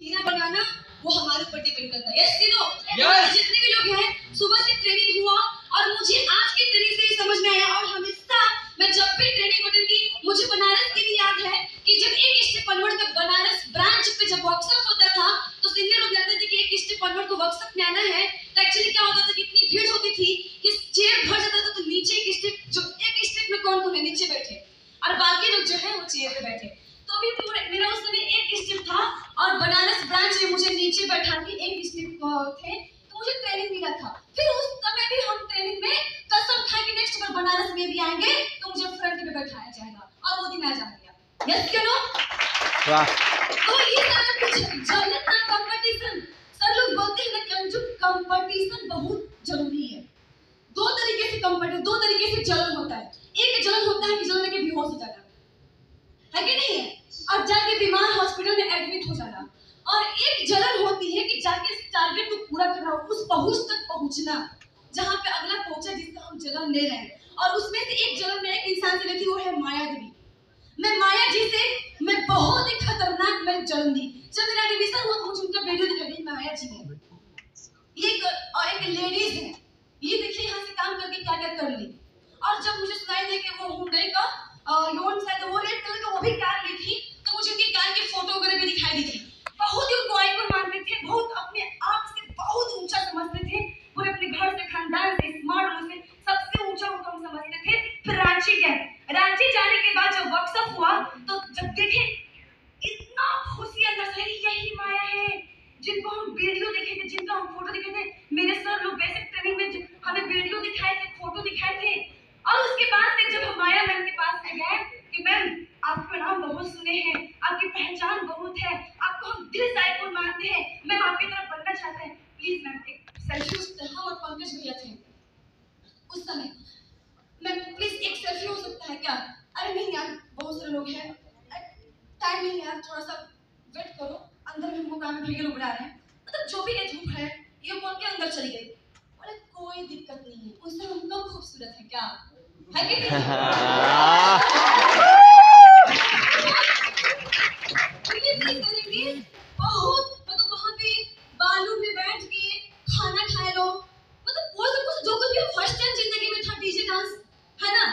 हीरा बनाना वो हमारे ऊपर डिपेंड करता है। यस तीनों जितने भी लोग हैं, सुबह से ट्रेनिंग हुआ और मुझे आज की ट्रेनिंग से समझ में आया, और हमेशा मैं जब भी ट्रेनिंग अटेंड की मुझे बनारस की भी याद है कि जब एक स्टेप अनवर्ड का बनारस ब्रांच पे जब वर्कशॉप होता था तो सीनियर लोग कहते थे कि एक स्टेप अनवर्ड को वर्कशॉप में आना है। तो एक्चुअली क्या होता था कि इतनी भीड़ होती थी कि चेयर भर जाता था, तो नीचे एक स्टेप में कौन है नीचे बैठे और बाकी लोग जो है वो चेयर पे बैठे। तो अभी मेरा उस समय एक स्टेप था और बनारस ब्रांच में मुझे नीचे बैठा के एक स्टेप थे, तो मुझे ट्रेनिंग मिला था। फिर उस समय भी हम ट्रेनिंग में कसम खाए कि नेक्स्ट बार बनारस में भी आएंगे तो मुझे फ्रंट पे बैठाया जाएगा, और वो दिन आ जाएगा। यस क्यों नो? वाह। तो ये सारा कुछ जलन ना कंपटीशन, सर लोग बोलते हैं ना कि जो कंपटीशन बहुत जरूरी है। दो तरीके से जलन होता है। एक जलन होता है कि जलन लेके बेहोश हो जाना, है कि नहीं है, और जाके बीमार हॉस्पिटल में एडमिट हो जाना। और एक जलन होती है कि जाके टारगेट को पूरा करना, उस पहुंच तक पहुंचना जहां पे अगला पहुंचा जिसका हम जलन ले रहे हैं। और उसमें से एक जलन में एक इंसान से लेती, वो है माया देवी। मैं माया जी से मैं बहुत ही खतरनाक मैं जलन दी। जब मेरा एडमिशन हुआ तो मुझे उनका वीडियो दिखाई दी, माया जी ने ये एक लेडीज है, ये देखिए यहाँ से काम करके क्या क्या कर ली। और जब मुझे सुनाई दे कि वो हुंडई का योन शायद वो रेड कलर का वो भी कार ली थी, तो मुझे उनकी कार की फोटो वगैरह भी दिखाई दी थी। बहुत ही उनको आइकन मानते थे, बहुत अपने आप से बहुत ऊंचा समझते थे, पूरे अपने घर से खानदान से स्मार्ट से सबसे ऊंचा उनको हम समझते थे। फिर रांची गए, रांची जाने के बाद जब वर्कशॉप हुआ तो जब देखे इतना खुशी अंदर से, यही माया है जिनको हम वीडियो देखे थे, जिनका हम फोटो देखे थे। मेरे सर लोग बेसिक ट्रेनिंग में हमें वीडियो दिखाए थे, फोटो दिखाए थे। और उसके बाद से जब हम माया मैम के पास में गए कि मैम आपका नाम बहुत सुने हैं, आपकी पहचान बहुत है, आपको हम दिल से आइकॉन मानते हैं, मैम आपकी तरह बनना चाहते हैं, प्लीज मैम एक सेल्फी। हम और पंकज भैया थे उस समय, मैम प्लीज एक सेल्फी हो सकता है क्या? अरे नहीं यार बहुत सारे लोग हैं, टाइम नहीं यार, थोड़ा सा वेट करो, अंदर में हमको काम भैया लोग बुला रहे हैं। मतलब जो भी ये धूप है ये बोल के अंदर चली गई। बोले कोई दिक्कत नहीं है, उससे हम कम खूबसूरत है क्या, है कि नहीं? बहुत मतलब वहाँ पे बालू में बैठ के खाना खाए लो, मतलब वो सब कुछ जो कुछ भी फर्स्ट टाइम जिंदगी में था, डीजे डांस है ना,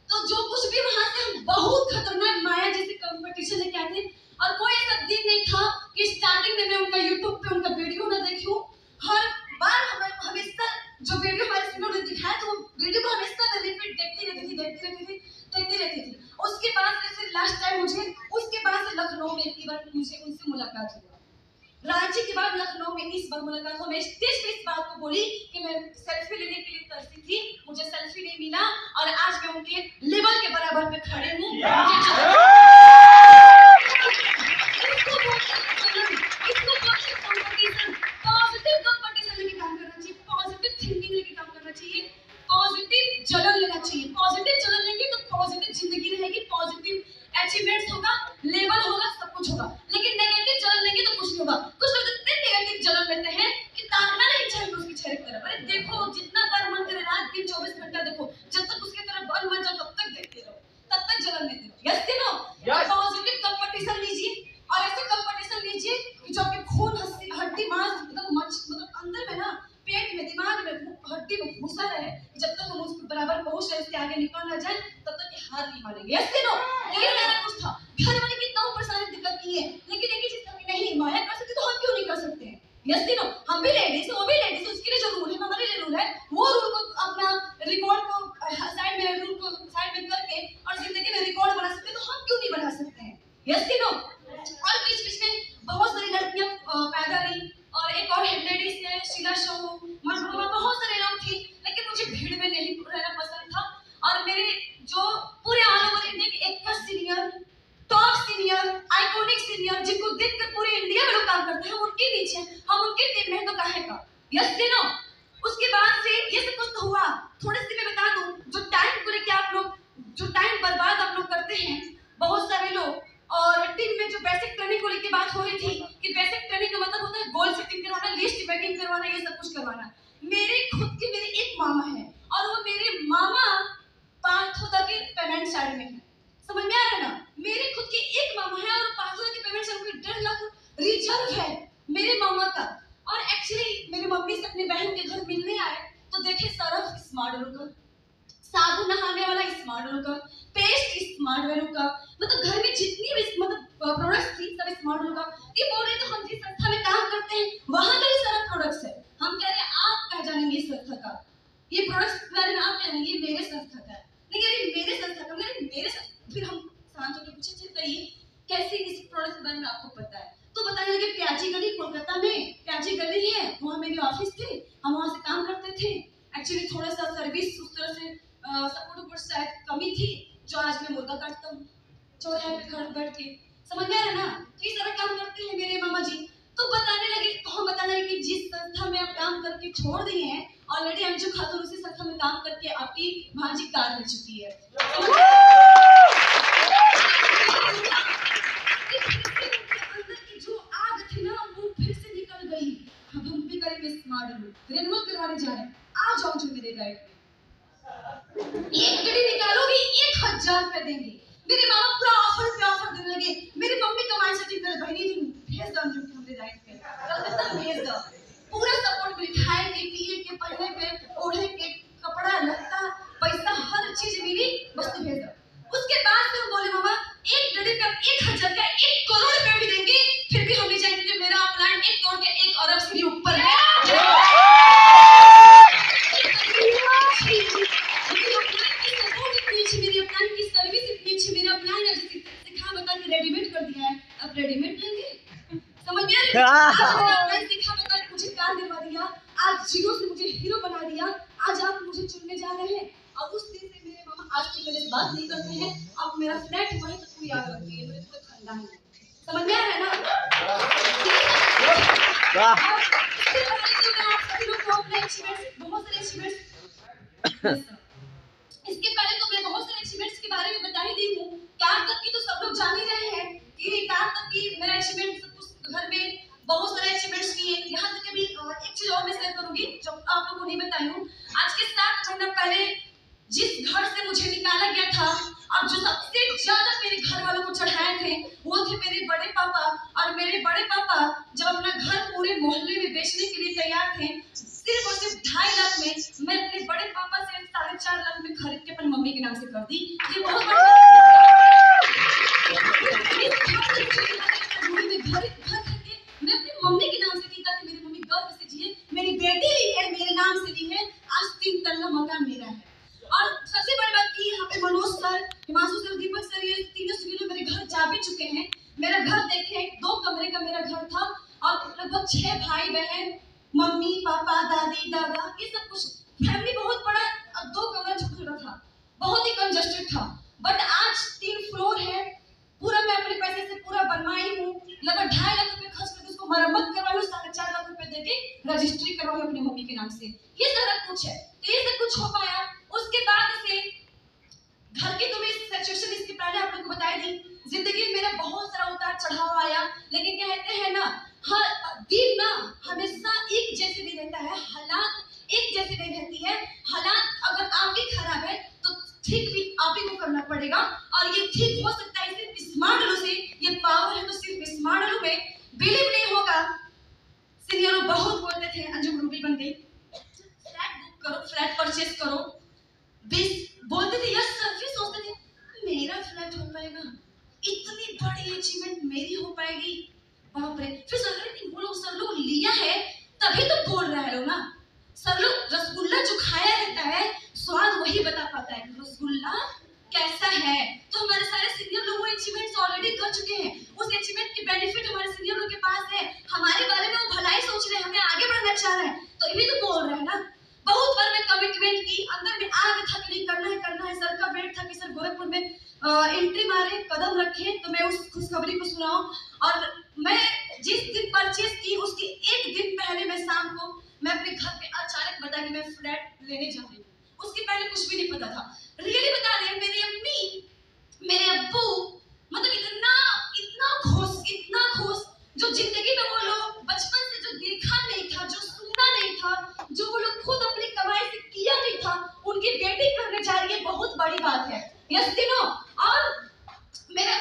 तो जो कुछ भी वहाँ से हम बहुत खतरनाक माया जैसे कंपटीशन लेके आए थे। और कोई ऐसा दिन नहीं था कि स्टार्टिंग में मैं उनका यूट्यूब पे उनका वीडियो ना देखूं। हर बार हमेशा जो वीडियो हमारे सिनेमा में दिखाया तो वीडियो को हमेशा मैं रिपीट देखती रहती थी। उसके बाद से लास्ट टाइम मुझे उसके बाद से लखनऊ में एक बार मुझे उनसे मुलाकात हुआ, रांची के बाद लखनऊ में इस बार मुलाकात हुआ। मैं स्टेज पे इस बात को बोली कि मैं सेल्फी लेने के लिए तरसी थी, मुझे सेल्फी नहीं मिला, और आज मैं उनके लेवल के बराबर पे खड़े हूँ। जलन लेना चाहिए, पॉजिटिव जलन लेंगे तो पॉजिटिव जिंदगी रहेगी, पॉजिटिव अचीवमेंट्स होगा, लेवल होगा, सब कुछ होगा। लेकिन नेगेटिव जलन लेंगे तो कुछ नहीं होगा। कुछ लोग इतने नेगेटिव जलन लेते हैं कि ताकना नहीं चाहिए उसकी चेहरे की तरफ। अरे देखो जितना बार मन करे रात दिन 24 घंटा देखो, जब तक उसकी तरफ बन मत जाओ तब तक देखते रहो, तब तक जलन लेते रहो। यस नो, पॉजिटिव कंपटीशन लीजिए, और ऐसे कंपटीशन लीजिए कि जो आपके खून हड्डी मांस मतलब अंदर में ना, पेट में, दिमाग में, हड्डी में घुसा रहे। जब तक हम उसके बराबर पहुंच रहे, उसके आगे निकल ना जाए तब तक ये हार नहीं मानेंगे। यस नो, ये सारा कुछ था। घर वाले कितना परेशानी दिक्कत की है, लेकिन एक ही चीज कमी नहीं, माया कर सकती तो हम क्यों नहीं कर सकते हैं? यस नो, हम भी लेडीज, वो भी लेडीज, उसके लिए जो रूल है हमारे लिए रूल है, वो रूल को अपना रिकॉर्ड को साइड में, रूल को साइड में करके और जिंदगी में रिकॉर्ड बना सकते हैं, तो हम क्यों नहीं बना सकते हैं? Yes no. और बीच बीच में बहुत सारी लड़कियां पैदा हुई, और एक और लेडीज है शीला शहू, मनोरमा, बहुत सारे लोग थी, लेकिन मुझे भीड़ में नहीं रहना पसंद था। और मेरे जो पूरे ऑल ओवर इंडिया के एक senior, top senior, iconic senior, जिनको देखकर पूरे इंडिया में लोग काम करते हैं, उनके नीचे हम उनके टीम में तो काहे का? Yes no. उसके बाद से ये सब कुछ तो हुआ। थोड़ी सी मैं बता दूं, जो टाइम को लेके आप लोग जो टाइम बर्बाद आप लोग करते हैं बहुत सारे लोग, और टीम में जो बेसिक ट्रेनिंग को लेके बात हो रही थी कि बेसिक ट्रेनिंग का मतलब होता है गोल सेटिंग करवाना, लिस्ट मेकिंग करवाना, ये सब कुछ करवाना। मेरे खुद के मेरे एक मामा है, और वो मेरे मामा पार्थोदा के पेमेंट साइड में है, समझ में आ रहा है ना? मेरे खुद के एक मामा है और पार्थोदा के पेमेंट साइड में 1.5 लाख रिजर्व है। फिर हम शांत होकर पूछे, कहिए कैसे इस प्रोडक्ट के बारे में आपको पता है? तो बताने लगे प्याजी गली, कोलकाता में प्याजी गली है, वहाँ मेरी ऑफिस थी, हम वहाँ से काम करते थे। एक्चुअली थोड़ा सा सर्विस उस तरह से सपोर्ट शायद कमी थी, जो आज मैं मुर्गा काटता हूँ चौराहे पे घर बैठ के। समझ में आ रहा है ना? तो ये सारा काम करते हैं मेरे मामा जी। तो बताने लगे, तो हम बताने लगे कि जिस संस्था में आप काम करके छोड़ दिए हैं, ऑलरेडी अंजू खातून उसी संस्था में काम करके आपकी भांजी कार मिल चुकी है। अंदर की जो आग थी ना, वो फिर से निकल गई। अब हम भी करेंगे स्मार्ट लुक, रिन्यूअल करवाने जा रहे हैं। आ जाओ जो मेरे लाइफ में, एक घड़ी निकालोगी 1000 रुपए देंगे। मेरे मामा पूरा ऑफर पे ऑफर देने लगे। मेरी मम्मी कमाई से ठीक कर बहनी तुम भेज दो अंजू हमरे राइट पे, कलकत्ता भेज दो। पूरा सपोर्ट मिली, खाए के, पिए के, पहने के, ओढ़े के, कपड़ा लत्ता पैसा हर चीज मिली, बस तू भेज दो। उसके बाद फिर हम बोले मामा एक घड़ी पे 1000 का 1 करोड़ रुपए भी देंगे, फिर भी हम नहीं चाहेंगे कि मेरा प्लान 1 करोड़ के 1 अरब से भी ऊपर है। रेडीमेड कर दिया है, अब रेडीमेड लेंगे। समझ में आ रहा है? सिखा बता के मुझे कार दिलवा दिया, आज जीरो से मुझे हीरो बना दिया, आज आप मुझे चुनने जा रहे हैं। और उस दिन से मेरे मामा आज तक मेरे से बात नहीं करते हैं। अब मेरा फ्लैट वहीं तक कोई याद रखती है, मेरे पूरे खानदान में। समझ में आ रहा है ना? इसके पहले तो मैं बहुत सारे अचीवमेंट्स के बारे में बता ही दी हूँ। कार तक की तो सब लोग जान ही रहे हैं कि कार तक की मेरा अचीवमेंट सब कुछ घर में बहुत सारे अचीवमेंट्स किए। यहाँ तक भी एक चीज और मैं शेयर करूंगी जो आप लोगों को नहीं बताई हूँ। आज के 7 महीना पहले जिस घर से मुझे निकाला गया था और जो सबसे ज्यादा मेरे घर वालों को चढ़ाए थे, वो थे मेरे बड़े पापा। और मेरे बड़े पापा जब अपना घर पूरे मोहल्ले में बेचने के लिए तैयार थे, सिर्फ और सिर्फ 2.5 लाख में मैं अपने बड़े पापा से 4.5 लाख में खरीद के अपनी मम्मी के नाम से कर दी। ये बहुत बड़ा मैं अपनी मम्मी के नाम से की ताकि मेरी मम्मी गर्व से जिए। मेरी बेटी ली है, मेरे नाम से ली है, आज 3 तल्ला मकान मेरा है। और सबसे बड़ी बात की यहाँ पे मनोज सर, हिमांशु सर, दीपक सर, ये तीनों सभी मेरे घर जा भी चुके हैं। मेरा घर देखें, 2 कमरे का मेरा घर था और लगभग 6 भाई बहन, मम्मी पापा दादी दादा, ये सब कुछ फैमिली बहुत बड़ा और 2 कमरा छोटा था, बहुत ही कंजस्टेड था। बट आज 3 फ्लोर है, पूरा मैं अपने पैसे से पूरा बनवाई हूँ। लगभग 2.5 लाख रुपए खर्च करके उसको मरम्मत करवाई, 4.5 लाख रुपए देके रजिस्ट्री करवाई अपनी मम्मी के नाम से। ये सारा कुछ है, तो ये सब कुछ हो पाया। उसके बाद से घर की तो मैं सिचुएशन इसके पहले आप लोग को बताई थी। जिंदगी में मेरा बहुत सारा उतार चढ़ाव आया, लेकिन कहते हैं ना, हर दिन ना हमेशा एक जैसे नहीं रहता है, हालात एक जैसे नहीं रहती है। हालात अगर आपकी खराब है तो ठीक भी आप ही को करना पड़ेगा, और ये ठीक हो सकता है सिर्फ स्मार्ट आलू से। ये पावर है तो सिर्फ स्मार्ट आलू में। बिलीव नहीं होगा, सीनियरों बहुत बोलते थे अंजू ग्रुपी बन गई, फ्लैट बुक करो, फ्लैट परचेस करो, 20 बोलते थे यस सर। फिर सोचते थे मेरा फ्लैट हो पाएगा, इतनी बड़ी अचीवमेंट मेरी हो पाएगी, बाप रे। फिर सोच रहे थे वो लोग सर लोग लिया है तभी तो बोल रहे हो ना। सर लोग रसगुल्ला जो खाया रहता है स्वाद वही बता पाता है रसगुल्ला कैसा है। तो हमारे सारे सीनियर लोग वो अचीवमेंट्स ऑलरेडी कर चुके हैं, उस अचीवमेंट के बेनिफिट हमारे सीनियर लोग के पास है। हमारे बारे में वो भलाई सोच रहे हैं, हमें आगे बढ़ना चाह रहे हैं, तो ये भी तो बोल रहे हैं ना। बहुत बार मैं कमिटमेंट की, अंदर में आग था कि नहीं करना है। सर का वेट था कि सर गोरखपुर में एंट्री मारे, कदम रखे तो मैं उस खुशखबरी को सुनाऊं। और मैं जिस दिन परचेस की उसके 1 दिन पहले मैं शाम को मैं अपने घर पे अचानक बता कि मैं फ्लैट लेने जा रही हूँ। उसके पहले कुछ भी नहीं पता था। रियली बता रहे हैं, मेरी अम्मी मेरे अब्बू मतलब इतना खुश जो जिंदगी में वो लोग बचपन से जो देखा नहीं था, जो सुना नहीं था, जो वो लोग खुद अपनी कमाई से किया नहीं था, उनकी बेटी करने जा रही है, बहुत बड़ी बात है। यस दिनो। और मेरा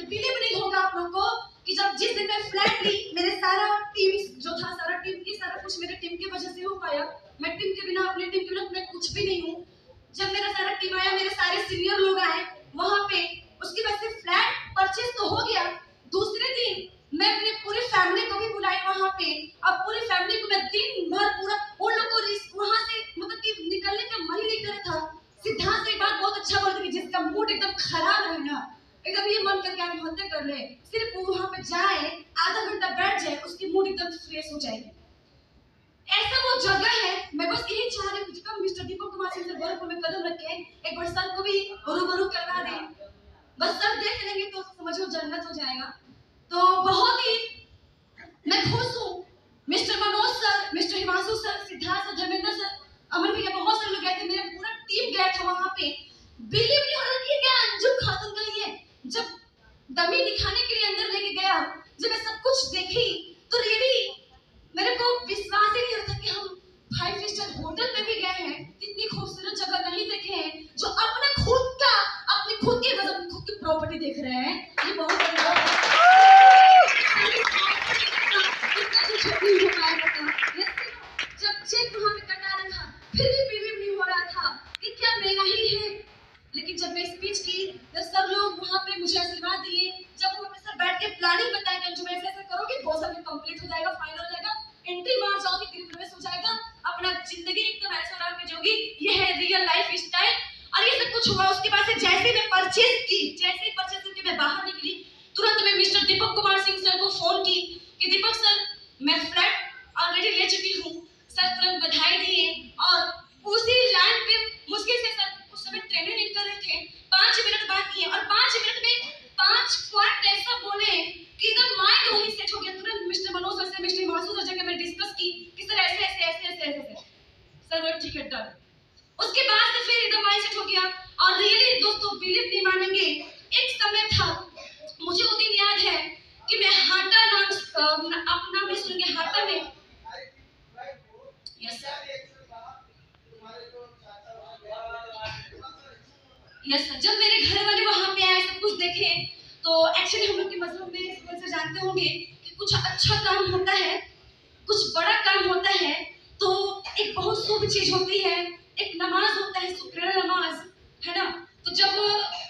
बिलीव नहीं होगा आप लोग को कि जब जिस दिन मैं फ्लैट ली, मेरे सारा टीम जो था, सारा टीम की सारा कुछ मेरे टीम की वजह से हो पाया। मैं टीम के बिना, अपनी टीम के बिना मैं कुछ भी नहीं हूँ। जब मेरा सारा टीम आया, मेरे सारे सीनियर लोग आए वहां पे, उसकी वजह से फ्लैट परचेस तो हो गया। दूसरे दिन मैं अपनी पूरी फैमिली को भी बुलाई वहां पे। अब पूरी फैमिली को मैं दिन भर पूरा उन लोग को वहां से मतलब कि निकलने का मन ही नहीं कर रहा था। सिद्धांत एक बात बहुत अच्छा बोलते कि जिसका मूड एकदम खराब रहे है ना, एकदम ये मन करके आत्महत्या कर ले, सिर्फ वो वहां पे जाए, आधा घंटा बैठ जाए, उसकी मूड एकदम फ्रेश हो जाएगी। ऐसा वो जगह है। मैं बस यही चाह रही हूँ कि मिस्टर दीपक कुमार सिंह सर गोरखपुर में कदम रखे, एक बार सर को भी रूबरू करवा दें। बस सर देख लेंगे तो समझो जन्नत हो जाएगा। तो बहुत ही मैं खुश हूँ। Mister Manoj sir, mister Himanshu sir, Siddharth sir, Dharmendra sir, Aman भैया, बहुत सारे लोग गए थे, मेरा पूरा टीम गया था वहां पे। बिलीव नहीं हो रहा कि क्या अंजुम खातून का ही है। जब डमी दिखाने के लिए अंदर लेके गया, जब मैं सब कुछ देखी तो रियली मेरे को विश्वास ही नहीं होता कि हम 5 स्टार होटल में भी गए हैं, इतनी खूबसूरत जगह नहीं देखे हैं, जो अपने खुद का, अपनी खुद की वजह, खुद की प्रॉपर्टी देख रहे हैं। ये बहुत बड़ी बात है। जब चेक वहां पे कटा रहा था, फिर भी बिलीव नहीं हो रहा था कि क्या मेरा ही है। लेकिन जब मैं स्पीच की, जब सब लोग वहां पे मुझे आशीर्वाद दिए, जब वो सब बैठ के प्लानिंग बताया कि अंजुम ऐसे ऐसे करोगे, 2 साल में कंप्लीट हो जाएगा, फाइनल हो जाएगा, एंट्री मार जाओगी, गृह प्रवेश हो जाएगा, अपना जिंदगी एकदम ऐसा राह में जाओगी, ये है रियल लाइफ स्टाइल। और ये सब कुछ हुआ। उसके बाद से जैसे मैं परचेज की, जैसे ही परचेज करके मैं बाहर निकली, तुरंत मैं मिस्टर दीपक कुमार सिंह सर को फोन की कि दीपक सर, मैं फ्लैट ऑलरेडी ले चुकी हूँ। सर तुरंत बधाई दिए और उसी लाइन पे मुश्किल से सर उस समय ट्रेनिंग नहीं कर रहे थे, 5 मिनट बात किए और 5 मिनट में 5 पॉइंट ऐसा बोले कि एकदम माइंड वही सेट हो गया। तुरंत मिस्टर मनोज सर से, मिस्टर हिमांशु सर जगह मैं डिस्कस की कि सर ऐसे ऐसे ऐसे ऐसे ऐसे सर वो ठीक है डन। उसके बाद से फिर एकदम माइंड सेट हो गया। और रियली दोस्तों बिलीव नहीं मानेंगे, एक समय था, मुझे वो दिन याद है कि मैं हाटा नाम अपना में सुनेंगे, हाटा में, यस सर, यस सर, जब मेरे घर वाले वहां पे आए, सब कुछ देखे, तो एक्चुअली हम लोग के मजहब में से जानते होंगे कि कुछ अच्छा काम होता है, कुछ बड़ा काम होता है, तो एक बहुत शुभ चीज होती है, एक नमाज होता है, शुक्राना नमाज, है ना। तो जब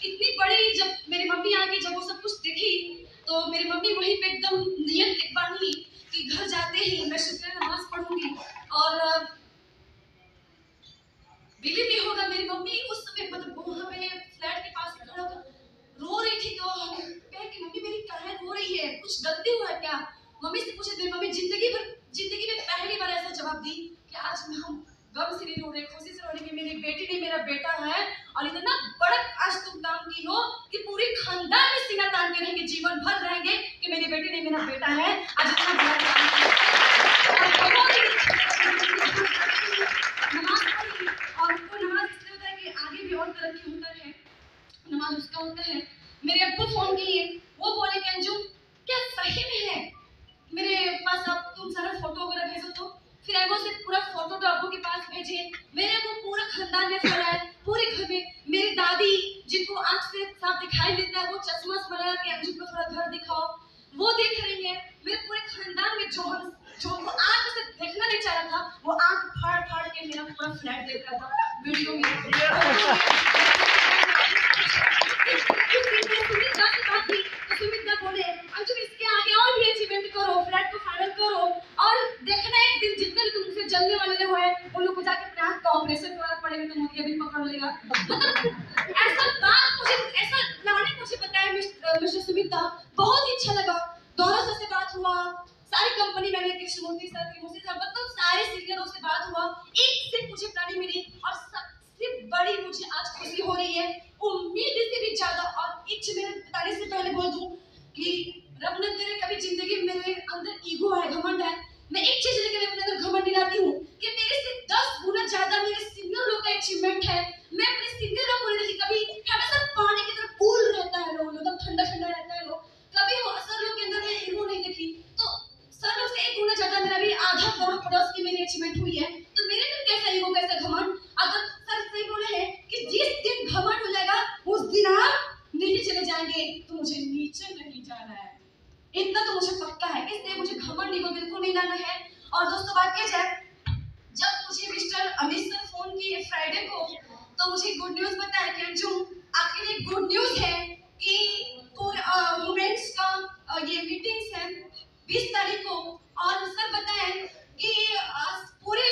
इतनी बड़ी, जब मेरी मम्मी आके जब वो सब कुछ देखी, तो मेरी मम्मी वहीं पे एकदम नियत बांधी कि घर जाते ही मैं शुक्राना नमाज पढ़ूंगी। और बिलीव नहीं होगा, मेरी मम्मी उस समय मतलब वहां पे फ्लैट के पास खड़ा होकर रो रही थी। तो हम कहे कि मम्मी मेरी काहे रो रही है, कुछ गलती हुआ है क्या? मम्मी से पूछे, मेरी मम्मी जिंदगी में पहली बार ऐसा जवाब दी कि आज हम गम से नहीं रो रहे, खुशी से रो रहे कि मेरी बेटी नहीं मेरा बेटा है। और इतना बड़ा आज तुम काम की हो कि पूरी खानदान में सीना तान के रहेंगे, जीवन भर रहेंगे कि मेरी बेटी नहीं मेरा बेटा है। आज इतना बड़ा नमाज पढ़ी, और वो नमाज इसलिए होता है कि आगे भी और तरक्की होता है, नमाज उसका होता है। मेरे अब्बू फोन किए, वो बोले कि अंजुम क्या सही में है, मेरे पास अब तुम सारा फोटो वगैरह भेजो। तो फिर अब्बू से पूरा फोटो तो अब्बू के पास भेजे। मेरे को पूरा खानदान में फैलाया, पूरे घर में। मेरी दादी जिनको आंख से साफ दिखाई देता है, वो चश्मा से बना के अंजुम को थोड़ा घर दिखाओ, वो देख रही है। मेरे पूरे खानदान में जो आंख से देखना नहीं चाह रहा था, वो आंख फाड़ फाड़ के मेरा पूरा फ्लैट देख रहा था वीडियो में। सुमित्रा बोले अंजुम इसके आगे और भी अचीवमेंट करो, फ्लैट को फाइनल करो, और देखना एक दिन जितने भी तुमसे जलने वाले हुए उन लोग को जाके अपने आंख का ऑपरेशन कराना पड़ेगा, तो मुझे भी पकड़ लेगा। मतलब ऐसा बात मुझे, ऐसा प्लानिंग मुझे बताया मिस्टर सुमित्रा, बहुत ही अच्छा लगा। दोनों सर से बात हुआ, सारी कंपनी मैंने कृष्णमूर्ति सर, त्रिमूर्ति सर, मतलब सारे सीनियरों से बात हुआ, एक से मुझे प्लानिंग मिली। और सबसे बड़ी मुझे आज खुशी हो रही है, उम्मीद से भी ज्यादा। और एक चीज मैंने बताने से पहले बोल दूं कि रब न करे कभी जिंदगी में मेरे अंदर ईगो है, घमंड है, मैं एक चीज लेकर अपने अंदर घमंड दिलाती हूँ कि मेरे से 10 गुना ज्यादा मेरे सीनियर लोग का अचीवमेंट है। मैं अपने सीनियर लोग को नहीं, कभी हमेशा पानी की तरह कूल रहता है लोग, एकदम ठंडा ठंडा रहता है लोग, कभी सर लोग के अंदर मैं ईगो नहीं देखी। तो सर लोग से 1 गुना ज्यादा मेरा भी आधा करोड़ प्लस की मेरी अचीवमेंट हुई है। तो मेरे अंदर कैसा ईगो, कैसा घमंड? अगर सर सही बोले हैं कि जिस दिन घमंड हो जाएगा उस दिन आप नीचे चले जाएंगे, तो मुझे नीचे नहीं जाना है, इतना तो मुझे पक्का है। इसलिए मुझे घमंड ईगो बिल्कुल नहीं लाना है। और दोस्तों बात किया जाए, जब मुझे मिस्टर अमित सर फोन किए फ्राइडे को, तो मुझे गुड न्यूज बताया कि अंजुम आपके लिए गुड न्यूज है कि वुमेन्स का ये मीटिंग्स है 20 तारीख को। और सर बताएं कि पूरे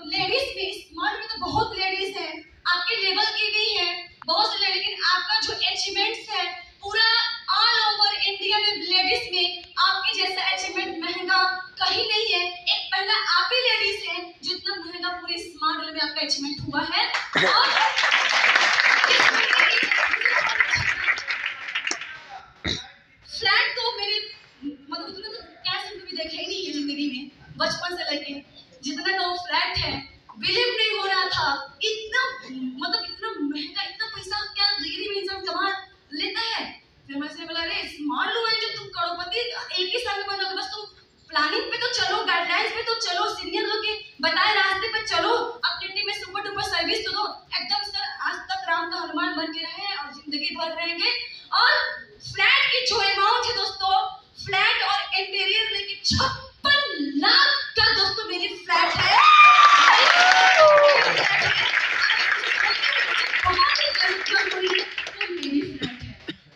लेडीज में, स्मार्ट में तो बहुत लेडीज हैं, आपके लेवल की भी है बहुत से, लेकिन आपका जो अचीवमेंट्स प्लानिंग पे तो चलो, गाइडलाइंस पे तो चलो, सीनियर लोग के बताए रास्ते पे चलो, अपनी टीम में सुपर डुपर सर्विस तो दो। एकदम सर आज तक राम का हनुमान बन के रहे और जिंदगी भर रहेंगे। और फ्लैट की जो अमाउंट है दोस्तों, फ्लैट और इंटीरियर लेके 56 लाख का दोस्तों मेरी फ्लैट है।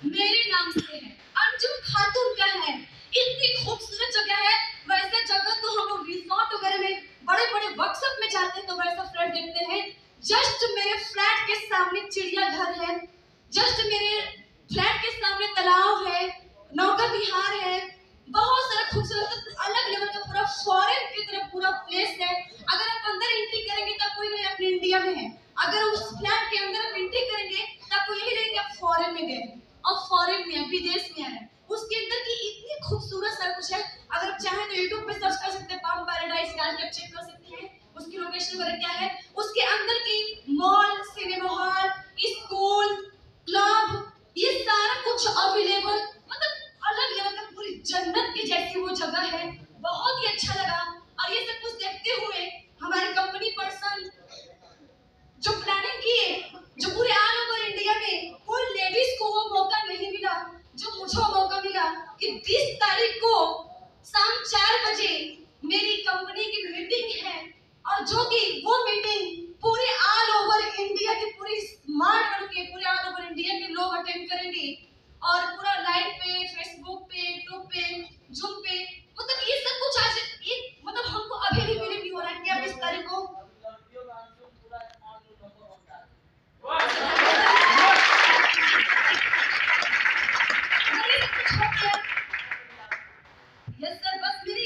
मेरे नाम से है, अंजुम खातून का है। इतनी खूबसूरत जगह है। वैसे जगह तो हम रिसोर्ट वगैरह में बड़े बड़े वर्कशॉप में जाते हैं तो वैसा फ्लैट देखते हैं। जस्ट मेरे फ्लैट के सामने चिड़ियाघर है, जस्ट मेरे फ्लैट के सामने तालाब है, नौका विहार है, बहुत सारा खूबसूरत अलग लेवल का पूरा फॉरेन की तरह पूरा प्लेस है। अगर आप अंदर एंट्री करेंगे तब कोई नहीं अपने इंडिया में है, अगर उस फ्लैट के अंदर आप एंट्री करेंगे तब कोई यही लगेगा आप फॉरेन में गए और फॉरेन में विदेश में आए। उसके अंदर की इतनी खूबसूरत सब कुछ है। अगर आप चाहें तो यूट्यूब पे सर्च कर सकते हैं, पाम पैराडाइज डाल के चेक कर सकते हैं उसकी लोकेशन वगैरह क्या है। उसके अंदर की mall, cinema hall, school, club, ये सारा कुछ अवेलेबल, मतलब अलग लेवल का पूरी जन्नत की जैसी वो जगह है। बहुत ही अच्छा लगा। और ये सब कुछ देखते हुए हमारे कंपनी पर्सन जो प्लानिंग किए, जो पूरे ऑल ओवर इंडिया में कोई लेडीज को वो मौका नहीं मिला जो मुझे मौका मिला कि 20 तारीख को शाम 4 बजे मेरी कंपनी की मीटिंग है और जो कि वो मीटिंग पूरे ऑल ओवर इंडिया के पूरी स्मार्ट वर्क के पूरे ऑल ओवर इंडिया के लोग अटेंड करेंगे और पूरा लाइव पे, फेसबुक पे, यूट्यूब पे, जूम पे, मतलब ये सब कुछ आज ये मतलब हमको अभी भी फीलिंग नहीं हो रहा है कि 20 तारीख को यस सर, बस मेरी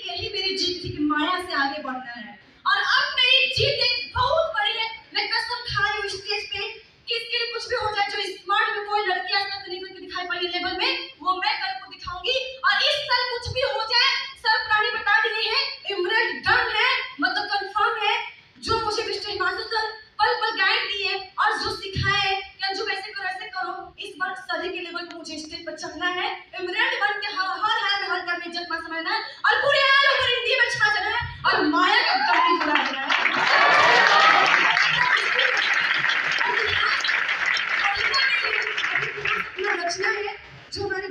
यही मेरी जीत थी कि माया से आगे बढ़ना है। और अब मेरी जीत एक बहुत बड़ी है। मैं कसम खा रही हूँ स्टेज पे कि इसके लिए कुछ भी हो जाए, जो स्मार्ट में कोई लड़की आज तक नहीं करके दिखाई पड़ी लेवल में, वो मैं कल को दिखाऊंगी। और इस साल कुछ भी हो जाए, सर प्राणी बता दिए हैं, इमरल्ड डन है, मतलब कंफर्म है। जो मुझे मिस्टर हिमांशु सर पल पल गाइड दिए और जो सिखाए कि अंजू ऐसे करो ऐसे करो, इस बार सभी के लेवल पे मुझे स्टेज पर चढ़ना है, इमरल्ड बन के हर हाल में हर काम में इज्जत मान समझना है और पूरे ऑल ओवर इंडिया में छा जाना है और माया का कंपनी चला देना है। अपना रचना है जो हमारे